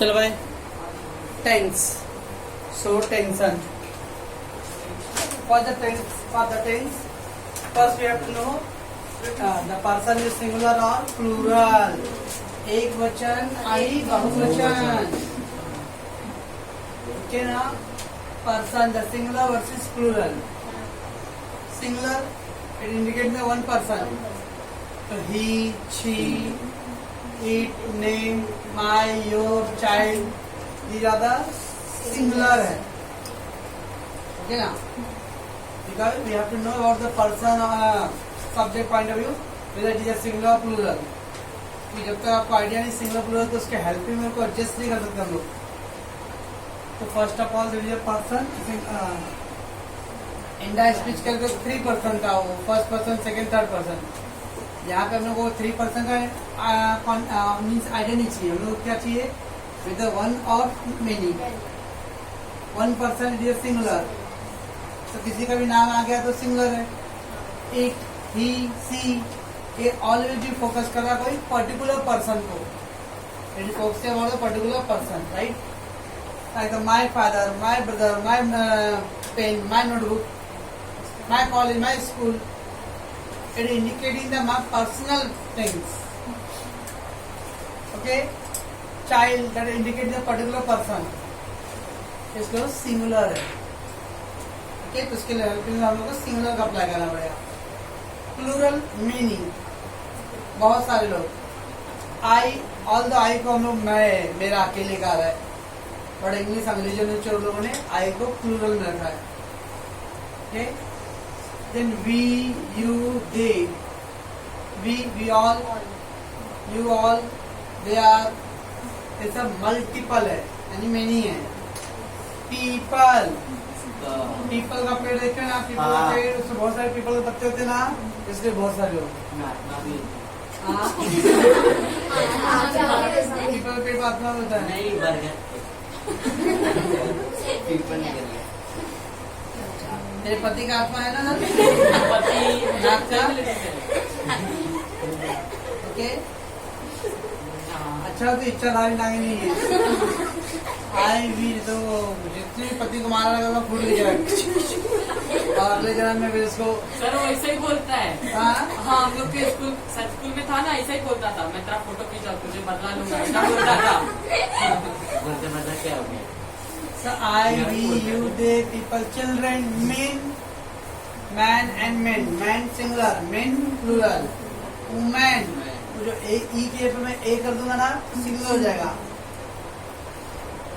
चलो भाई, tense. So tension. For the tense, first we have to know the person is singular or plural. एक वचन आई बहुवचन. Okay ना? Person, the singular versus plural. Singular, it indicates the one person. So he, she, it, name, my, your, child. These are the singular है. Okay ना? Because we have to know about the person subject point of view, whether it is a singular or plural. कि जब तक आपको idea नहीं singular plural तो उसके helping में को एडजस्ट नहीं कर सकते हम लोग. तो first of all there is a person. इंडा स्पीच करके 3 पर्सन का हो, first person, second, third person. यहाँ पे हम लोग को 3 पर्सन का मीन्स आइडिया नहीं चाहिए. हम लोग क्या चाहिए? विद वन और many. One person is a singular. तो किसी का भी नाम आ गया तो सिंगुलर है. इट, ही, सी, ये ऑलवेज भी फोकस कर रहा कोई पर्टिकुलर पर्सन को. It is focusing about the particular person, right? Like my father, my brother, my pen, my notebook, my college, my school. It is indicating the my personal things. Okay. Child, that indicate the particular person. इसको singular है. ओके. तो उसके लिए हम लोग को singular का अप्लाई करना पड़ेगा. प्लूरल मीनिंग, बहुत सारे लोग आई, ऑल द आई को हम लोग मैं, मेरा अकेले का रहा है. बट इंग्लिश अंग्रेजी लिटरेचर लोगों ने आई को प्लूरल में रखा है. Okay. Then we, you, they. We all, you all, they are. ये सब मल्टीपल है, यानी मेनी है. पीपल, पीपल का पेड़ देखे ना, पीपल का पेड़, उसमें बहुत सारे पीपल के पत्ते होते ना, इसलिए बहुत सारे लोग. पीपल का पेड़ को आत्मा होता है. नहीं, तेरे पति का आत्मा है ना? पति नाक का. ओके. अच्छा, तो इच्छाधारी नागिनी है. आई भी तो जितने पति को मारा लगा फूट गया. और अगले जन्म में भी उसको. सर वो ऐसा ही बोलता है. हाँ, हम लोग के स्कूल में था ना, ऐसा ही बोलता था. मैं तेरा फोटो खींचा, तुझे बदला लूंगा, ऐसा बोलता था. बदला क्या हो गया? So I, we, you, they, people, children, men, man and men. Man singular, men plural. Woman, जो ई के पे मैं ए कर दूंगा ना, सिंगुलर हो जाएगा.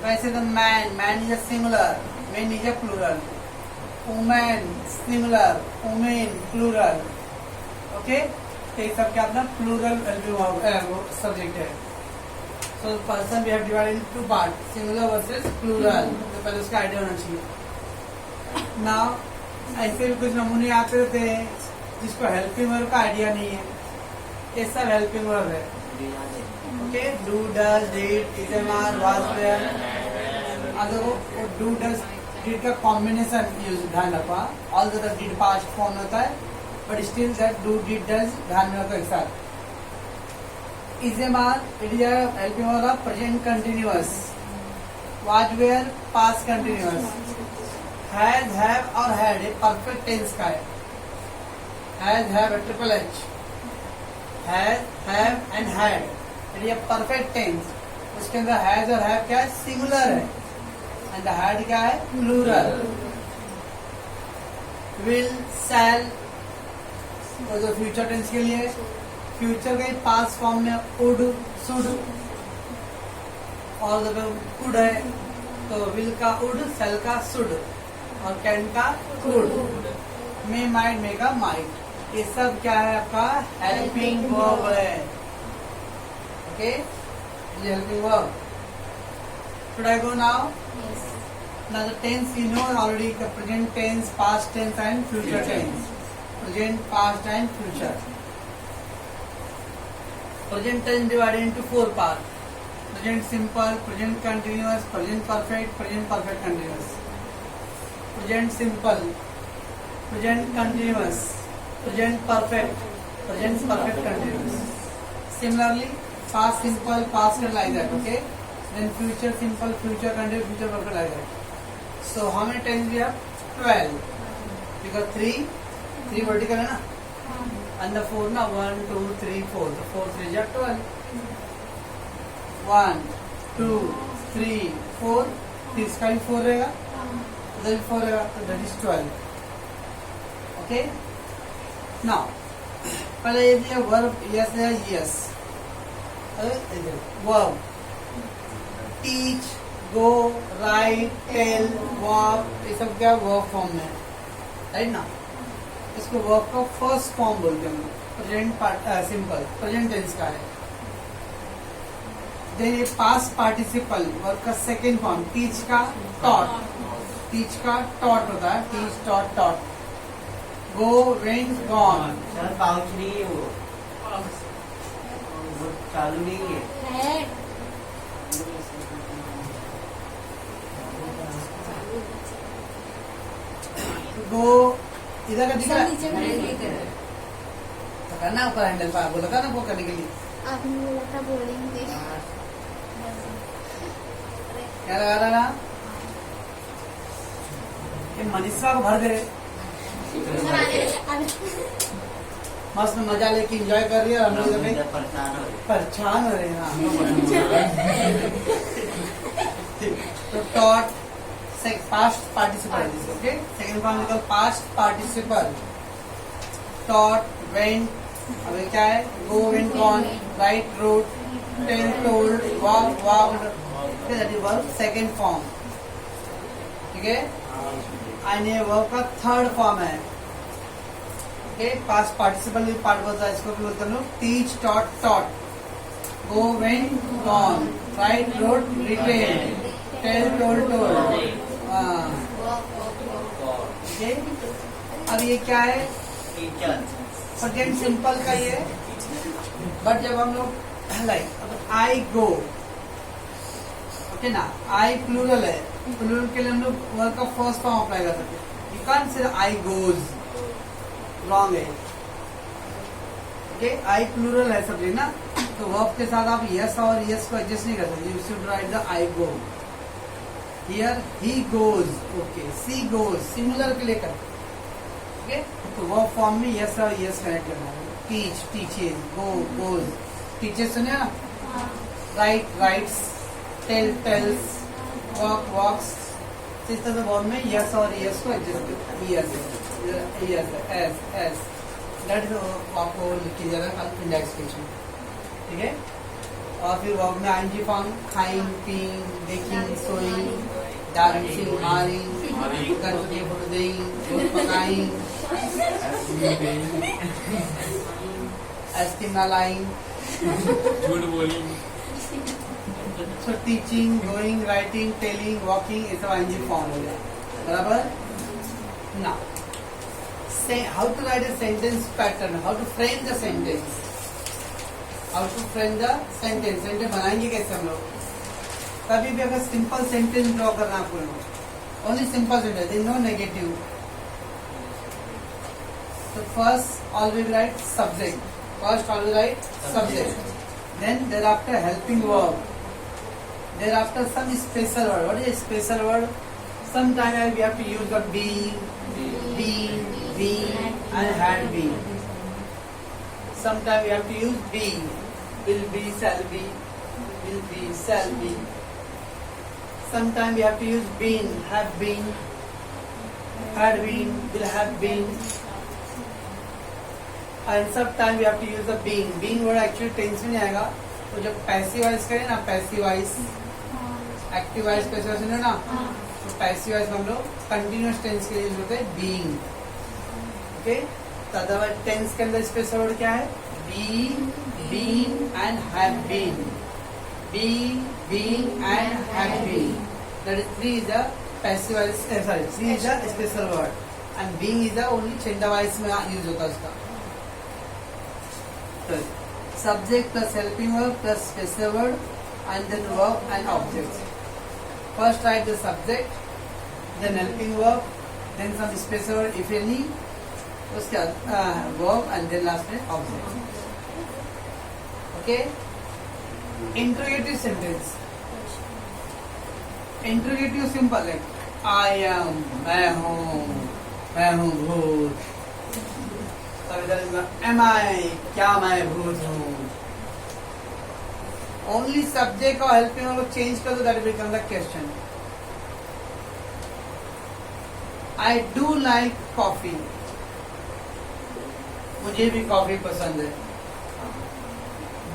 वैसे तो man is a singular, man is a plural. Women singular, women plural. Okay. तो ये सब क्या अपना प्लूरल सब्जेक्ट है. So person we have divided into 2 parts, singular versus plural. तो पहले उसका आइडिया होना चाहिए. Now ऐसे भी कुछ नमूने आते रहते हैं जिसको हेल्पिंग वर्ब का आइडिया नहीं है. ये सब हेल्पिंग वर्ब है. Okay. Do, does, did, is, are, was, were. अगर वो डू, डज, डिड का कॉम्बिनेशन यूज ध्यान रखा. All the did past form होता है, but still that do, did, does ध्यान में रखो एक साथ. Is a mark, it is a helping verb of present continuous. Was, were, past continuous. Has, have और had ये perfect tense का है. Has, have, triple H. Has, have and had. ये perfect tense. उसके अंदर has और have क्या है? Singular है. And the had क्या है? Plural. Will, shall, वो जो future tense के लिए फ्यूचर के पास फॉर्म में उड, शुड और जब कुड है तो विल का उड, सेल का शुड और कैन का कुड, मे, माइट, मे का माइट. ये सब क्या है? आपका हेल्पिंग वर्ब है. ओके. ये helping verb. Should I go now? Now the tense you know already. The present tense, past tense and future tense. Present, past and future. Present tense divided into 4 parts. Present simple, present continuous, present perfect continuous. Present simple, present continuous, present perfect continuous. Similarly, past simple, past like that. Okay. then future simple, future continuous, future perfect like that. So how many times we have? 12. Because 3 vertical है ना, and the 4 ना 1 2 3 4, तो 4 3 जा 12. 1 2 3 4, फिर इसका भी 4 रहेगा, उधर भी 4 रहेगा, तो that is 12. Okay. Now पहले ये दिया verb yes या yes. Verb teach, go, write, tell, walk, ये सब क्या वर्ब फॉर्म में है, राइट ना. इसको वर्ब का फर्स्ट फॉर्म बोलते हैं, प्रेजेंट सिंपल प्रेजेंट टेंस का है. देन ये पास्ट पार्टिसिपल वर्ब का सेकेंड फॉर्म, टीच का टॉट, टीच का टॉट होता है, teach taught taught. Go went gone, sir pouch नहीं है वो चालू नहीं है. गो इधर का दिख रहा है, तो करना ऊपर हैंडल पर, बोला था ना वो करने के लिए. आपने बोला था बोलेंगे. क्या लगा रहा ना, ये मनीषा को भर दे, मस्त मजा लेके एंजॉय कर रही है, और हम लोग अभी परेशान हो रहे हैं. तो taught past participle, okay. Second form निकल पास्ट पार्टिसिपल, टॉट, वेंट, अभी क्या है, go went gone, write wrote, tell told, walk walked, that is verb second form. ठीक है. एंड ये वर्ब का थर्ड फॉर्म है. ओके. पास्ट पार्टिसिपल भी पार्ट बोलता है, इसको भी बोलते हैं लोग teach taught taught, go went gone, write wrote written, tell told told. Okay. अब ये क्या है, प्रेजेंट सिंपल का ये. बट जब हम लोग लाइक आई गो, ओके ना, आई प्लूरल है, प्लूरल के लिए हम लोग वर्ब का फर्स्ट फॉर्म अप्लाई कर सकते हैं. You can't say I goes, wrong है. ओके. आई प्लूरल है सब ना, तो वर्ब के साथ आप यस और यस को एडजस्ट नहीं कर सकते. You should write the I go. Here he goes, okay. She goes, similar के लिए कर. ओके. तो वर्ब फॉर्म में यस और यस कनेक्ट करना है. Teach, teaches, go, goes. Teaches सुने ना, write, writes, tell, tells, walk, walks. इस तरह से वर्ब में यस और यस को एडजस्ट कर. Yes, yes, S, S. That is आपको लिख के जाना इंडेक्स पेज में. ठीक है. और फिर वर्ब में आईएनजी फॉर्म, खाइंग, पीइंग, बेकिंग, सोइंग, डांसिंग, मारिंग, गणपति फोटो देइंग, दूध पकाइंग, आइसक्रीम लाइंग, झूठ बोली. So teaching, going, writing, telling, walking, ये सब आईएनजी फॉर्म हो गया. बराबर ना. How to write a sentence pattern, how to frame the sentence, how to frame the sentence. Sentence बनाएंगे कैसे हम लोग. कभी भी अगर सिंपल सेंटेंस ड्रॉ करना आपको, only simple sentence, no negative. तो first always write subject, first always write subject, then there after helping verb, there after some special word. What is special word? Sometime we have to use the being, being and had been. Sometimes we have to use being, will be, shall be, will be, shall be. Sometimes we have to use been, have been, had been, will have been. And sometimes we have to use the being. Being word actually tense में नहीं आएगा. तो जब passive voice करें ना, passive voice, active voice, passive voice सुने ना, तो पैसिव वॉइस हम लोग कंटिन्यूअस टेंस के लिए यूज होते हैं बीइंग. ओके. तो अदरवाइज टेंस के अंदर स्पेशल वर्ड क्या है? Be, been and have been. Be, been and have been. That is 3 is the passive voice, sorry 3 is the special word and being is the only चेंडा voice में use होता है उसका. तो subject plus helping verb plus special word and then verb and object. First write the subject, then helping verb, then some special word if any, उसके बाद verb and then last में object. Okay. Interrogative sentence. Interrogative simple है, I M, मैं हूँ भूत। तब इधर M आई, क्या मैं भूत हूँ। ओनली सब्जेक्ट और हेल्पिंग वर्ब को चेंज कर दो, that become the question. I do like coffee, मुझे भी कॉफी पसंद है।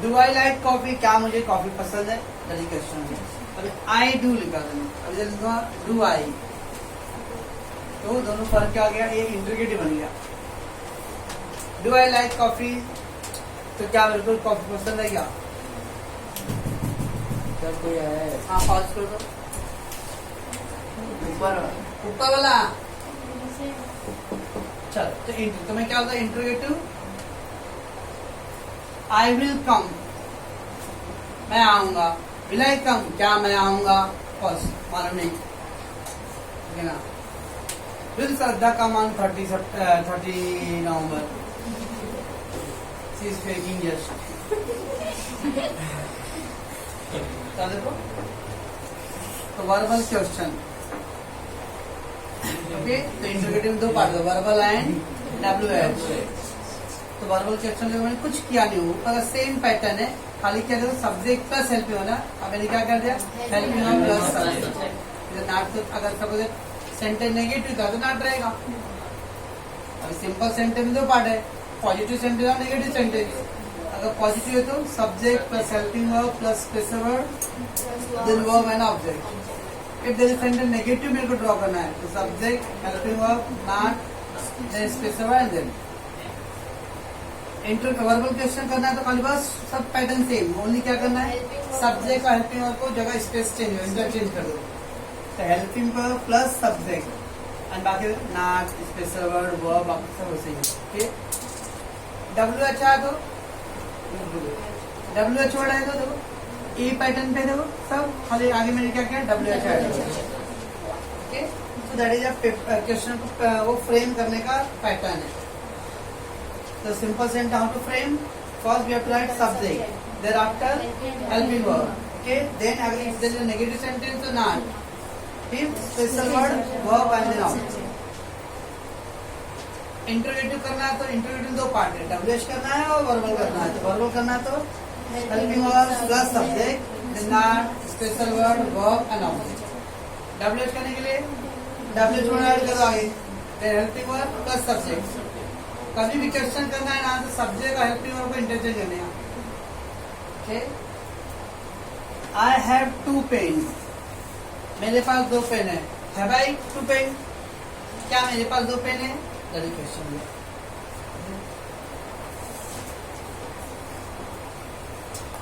डू आई लाइक कॉफी, क्या मुझे कॉफी पसंद है, दैट इज क्वेश्चन। अभी आई डू लिखा था, अभी लिखूंगा डू आई, तो दोनों फर्क क्या आ गया, एक इंट्रोगेटिव बन गया। डू आई लाइक कॉफी, तो क्या बिल्कुल कॉफी पसंद है क्या? जब कोई आया है हाँ पॉज कर दो, ऊपर वाला। चल तो मैं क्या होता है इंट्रोगेटिव, आई विल कम, मैं आऊंगा। विल आई कम, क्या मैं आऊंगा, फर्स्ट मालूम नहीं, ठीक है ना। Will Shraddha come on 30 November, she is faking just. देखो तो वर्बल क्वेश्चन, ओके। तो इंट्रोगेटिव दो पार्ट है, वर्बल एंड WH। तो वर्बल क्वेश्चन में मैंने कुछ किया नहीं हूँ, अगर सेम पैटर्न है, खाली क्या देखो सब्जेक्ट प्लस हेल्पिंग होना। अब मैंने क्या कर दिया, हेल्पिंग वर्ब प्लस सब्जेक्ट। नाट तो अगर सपोज सेंटेंस नेगेटिव था तो नाट रहेगा। अभी सिंपल सेंटेंस में दो पार्ट है, पॉजिटिव सेंटेंस और नेगेटिव सेंटेंस। अगर पॉजिटिव है तो subject plus helping verb plus special verb then verb and object. If there is sentence negative मेरे को ड्रॉ करना है, तो subject helping verb not then special verb and then verbal question करना है। तो खाली बस सब पैटर्न सेम, ओनली क्या करना है, सब्जेक्ट और हेल्पिंग वर्ब को जगह स्पेस चेंज इंटरचेंज कर दो। तो helping verb plus subject and बाकी नॉट स्पेशल वर्ब बाकी सब वैसे ही। ओके, WH आया तो WH वर्ड आया तो देखो ए पैटर्न पे देखो सब, खाली आगे मैंने क्या किया WH आया। Okay, so that is a question को वो फ्रेम करने का पैटर्न है। So simple sentence how to frame. First we have to write subject. Thereafter helping verb. Okay. Then if there is a negative sentence, so not. If special word, verb and then object. Interrogative करना है तो interrogative दो part है, WH करना है और verbal करना है। तो वर्बल करना है तो helping verb plus subject then not special word verb and object. WH करने के लिए WH वर्ड ऐड करो आगे, then helping verb plus subject. कभी भी क्वेश्चन करना है ना तो सब्जेक्ट और हेल्पिंग वर्ब को इंटरचेंज करने हैं। ओके, आई हैव 2 पेन, मेरे पास 2 पेन है। हैव आई 2 पेन, क्या मेरे पास 2 पेन है, दैट क्वेश्चन है।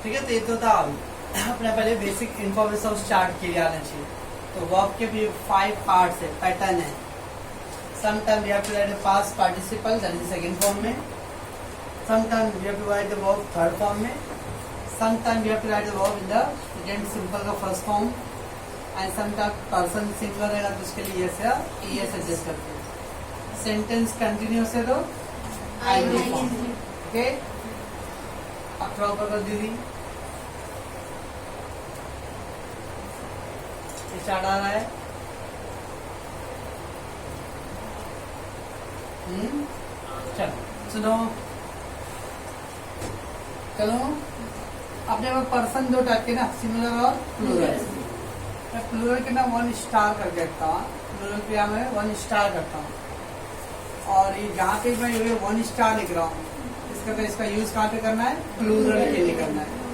ठीक है, तो ये तो था अपने पहले बेसिक इन्फॉर्मेशन स्टार्ट किया जाना चाहिए। तो वर्ब के भी 5 पार्ट्स है, पैटर्न है। Sometimes we have to write a past participle, that is the second form में. Sometimes we have to write the verb third form में. Sometimes we have to write the verb in the present simple का first form. And sometimes person singular रहेगा तो उसके लिए yes या es adjust करते हैं. Sentence continuous है तो ing form. Okay? अब थोड़ा ऊपर कर दीदी. स्टार्ट आ रहा है. चलो सुनो, चलो अपने पास पर्सन 2 टाइप के ना, सिंगुलर और प्लूरल। मैं प्लूरल के ना 1 स्टार करके रखता हूँ, प्लूरल पे मैं 1 स्टार करता हूँ। और ये जहाँ पे मैं ये 1 स्टार लिख रहा हूँ, इसका यूज कहाँ पे करना है, प्लूरल के लिए करना है।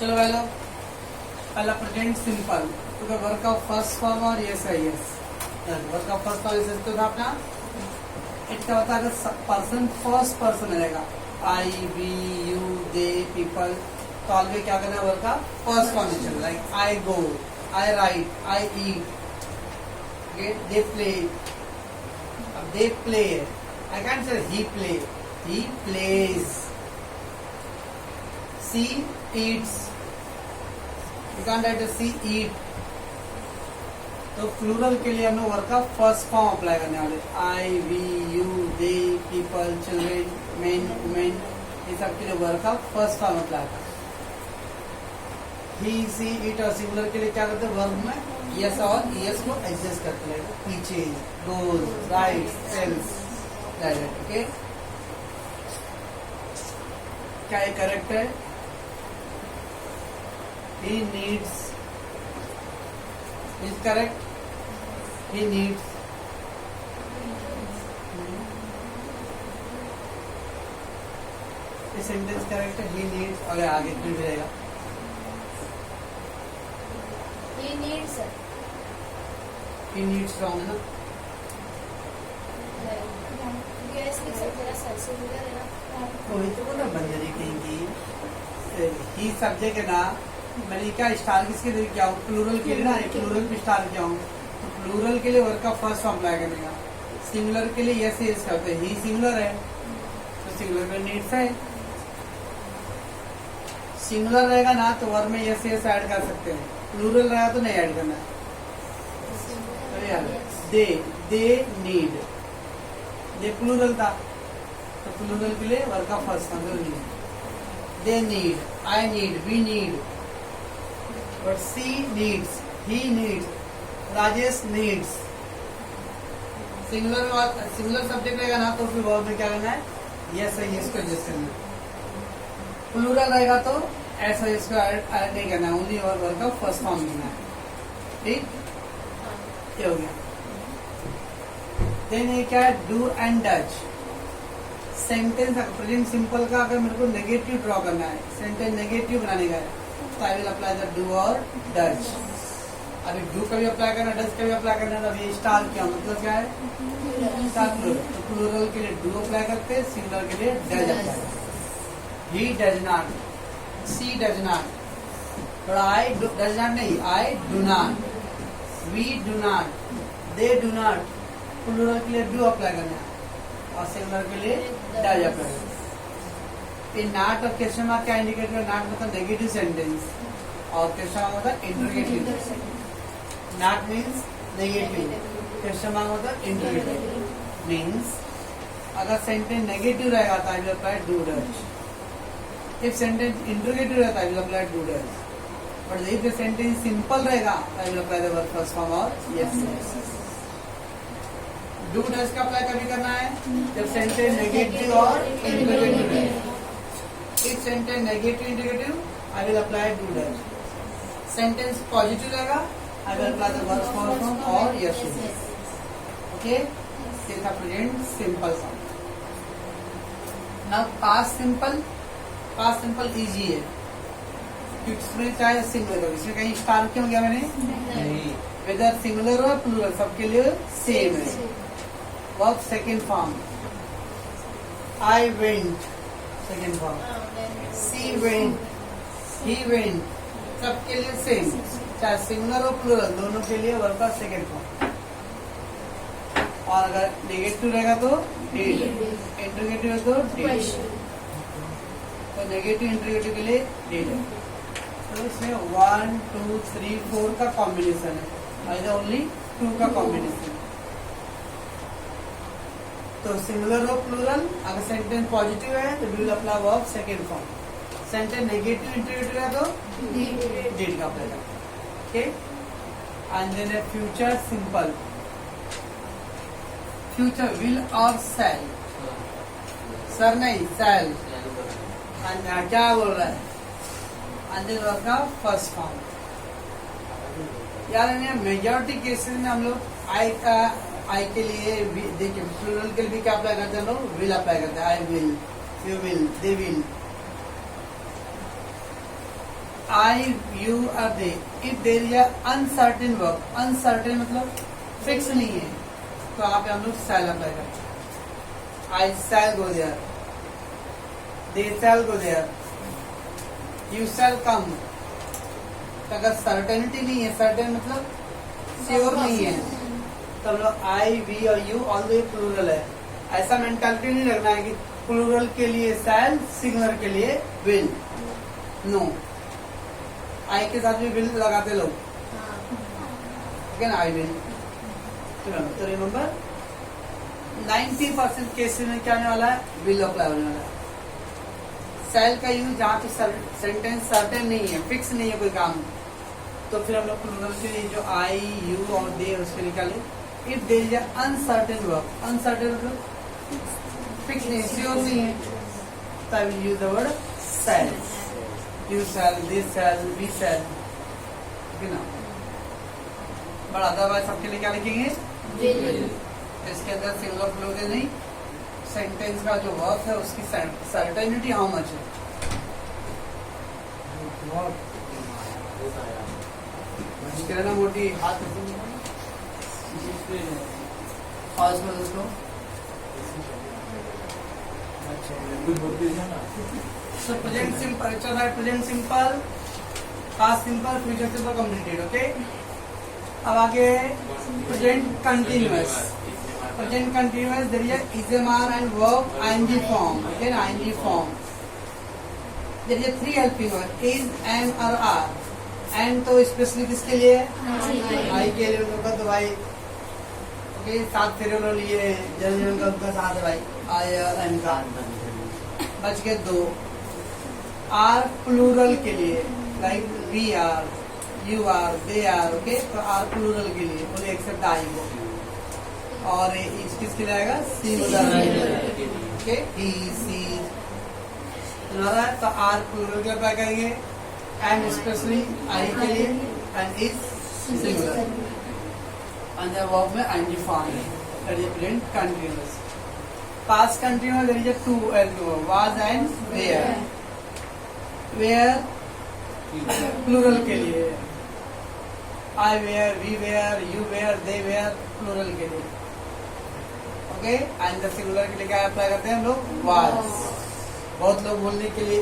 चलो भाई लोग, पहला प्रेजेंट सिंपल तो वर्क ऑफ फर्स्ट फॉर्म और यस है yes. Work of first form yes तो था अपना क्या होता है, अगर पर्सन फर्स्ट पर्सन रहेगा I we you they people, तो ऑलवेज क्या करना है, वर्क का first formation, like I go, I write, I eat, they play. अब they play, I can't say he play, he plays. She eats, you can write she eat. तो plural के लिए हम लोग वर्क का फर्स्ट फॉर्म अप्लाई करने वाले, I we you they people children men women, ये सब के लिए वर्क का फर्स्ट फॉर्म अप्लाई करते। ही सी इट और सिंगुलर के लिए क्या करते हैं, वर्ब में यस और यस को एडजस्ट करते हैं, पीछे goes right sales direct. Okay, क्या ये करेक्ट है? He needs is correct, he needs. ये सेंटेंस करेक्ट है, ही नीड्स, और आगे फिर रहेगा He needs he needs wrong है ना, yes लिख सकते हैं सर, सिंगुलर है ना। वही तो बोला बंदरी कहेंगी, ही सब्जेक्ट है ना, मैंने क्या स्टार किसके लिए किया हूँ, प्लूरल के लिए ना, प्लूरल पे स्टार किया हूँ, तो प्लूरल के लिए वर्क का फर्स्ट फॉर्म अप्लाई करेगा। सिंगुलर के लिए यस यस करते हैं, ही सिंगुलर है तो सिंगुलर में नीड्स है। सिंगुलर रहेगा ना तो वर्ब में यस यस ऐड कर सकते हैं, प्लूरल रहेगा तो नहीं ऐड करना है। दे नीड, दे प्लूरल था तो प्लूरल के लिए वर्क का first form need. They need, I need, we need, but she needs, he needs, Rajesh needs. Singular subject रहेगा ना तो फिर वर्ब में क्या करना है, यस है यस को एडजस्ट करना है। प्लूरल रहेगा तो ऐसा इसको ऐड नहीं करना है, ओनली और वर्ब का फर्स्ट फॉर्म लेना है। ठीक, ये हो गया। देन ये क्या है, do and Dutch. Sentence present simple का अगर मेरे को नेगेटिव ड्रॉ करना है, सेंटेंस नेगेटिव बनाने का है, तो I will apply the do और डच। अभी डू का भी अप्लाई करना, डच का भी अप्लाई करना है, अभी स्टार क्या मतलब क्या है, स्टार प्लूरल, तो प्लूरल के लिए डू अप्लाई करते हैं, सिंगुलर के लिए डज अप्लाई करते हैं। He does not, she does not, but I does not नहीं, I do not, we do not, they do not, plural के लिए do अप्लाई करना है और सिंगुलर के लिए does अप्लाई करना है। इन नॉट और क्वेश्चन मार्क क्या इंडिकेट कर, नॉट मतलब नेगेटिव सेंटेंस और क्वेश्चन मार्क मतलब interrogative. Not means negative, question mark मतलब इंटरोगेटिव। मीन्स अगर सेंटेंस नेगेटिव रहेगा तो I will apply do does. If sentence interrogative रहता है, I will apply do does. But if the sentence simple रहेगा, I will apply the verb first form और yes. Do does का apply कभी करना है जब सेंटेंस नेगेटिव और इंटरोगेटिव है। If sentence negative interrogative, I will apply do does. Sentence positive रहेगा, I will apply the verb first form और yes. Okay? ये था present simple form. Now past simple, past simple easy है क्योंकि इसमें चाहे सिंगुलर हो, इसमें कहीं स्टार क्यों गया मैंने, नहीं, वेदर सिंगुलर हो प्लूरल सबके लिए सेम है। Verb second form, I went second form, she went, he went, सबके लिए सेम, चाहे सिंगुलर हो प्लूरल दोनों के लिए वर्ब का सेकेंड फॉर्म। और अगर नेगेटिव रहेगा तो डिड, इंटरोगेटिव है तो डिड, तो नेगेटिव इंटरोगेटिव के लिए डिड है। तो इसमें 1 2 3 4 का कॉम्बिनेशन है, either ओनली 2 का कॉम्बिनेशन। तो सिंगुलर हो प्लूरल, अगर सेंटेंस पॉजिटिव है तो we will apply verb second form, sentence negative interrogative है तो डिड का अप्लाई करते हैं। Okay, and then future simple, future will और सेल, सर नहीं सेल, क्या बोल रहा है, अंदर वर्ब का फर्स्ट फॉर्म। यार मेजॉरिटी केसेस में हम लोग आई के लिए देखिए प्लूरल के लिए क्या अप्लाई करते हैं, हम लोग विल अप्लाई करते हैं, I will, you will, they will. I you और they, if there is uncertain work, uncertain मतलब फिक्स नहीं है, तो यहाँ पे हम लोग शैल अप्लाई करते हैं। I shall go there, they shall go there, you shall come. अगर सर्टेनिटी नहीं है, सर्टेन मतलब श्योर नहीं है, तो हम लोग आई वी और यू ऑल द प्लूरल है। ऐसा मेंटालिटी नहीं रखना है कि प्लूरल के लिए शैल, सिंगुलर के लिए विल। नो, आई के साथ भी विल लगाते लोग, ठीक है ना, आई विल। तो रिमेम्बर 90% केसेस में क्या होने वाला है, विल अप्लाई होने वाला है। शैल का यूज जहाँ पे सेंटेंस सर्टेन नहीं है, फिक्स नहीं है कोई काम, तो फिर हम लोग प्लूरल के लिए जो आई यू और दे उसके निकाले। If there is uncertain work, uncertain मतलब फिक्स नहीं, श्योर नहीं है, तो I will use the word shall. You shall, they shall, we shall, ठीक है ना। बट अदरवाइज सबके लिए क्या लिखेंगे, इसके अंदर सिंगुलर प्लूरल नहीं, सेंटेंस का जो वर्क है उसकी सर्टेनिटी हाउ मच है। किरण मोटी हाथ और इसमें दोस्तों प्रेजेंट सिंपल, चल रहा है present simple, past simple, future simple completed. Okay, अब आगे present continuous. Present continuous there is am are and verb ING form, okay ना, ING form. There is 3 helping verb, is, am और आर। एंड तो specially किसके लिए, आई के लिए। उनका तो भाई ओके, 7 फेरे उन्होंने लिए, जन का उनका साथ है भाई, आई एम का। बच गए 2। आर प्लूरल के लिए, like we are, you are, they are, okay, तो आर प्लूरल के लिए बोले एक्सेप्ट आई को। और इस किसके लिए आएगा, सिंगुलर, ओके, ही सी, तो आर प्लूरल के लिए अप्लाई करेंगे, एंड स्पेशली आई के लिए, and is singular. And the verb में आईएनजी फॉर्म है, that is present continuous. Past continuous there is 2 verb, was and were. Were plural के लिए, I were, we were, you were, they were, plural के लिए, okay. And the singular के लिए क्या apply करते हैं हम लोग, वाज। बहुत लोग बोलने के लिए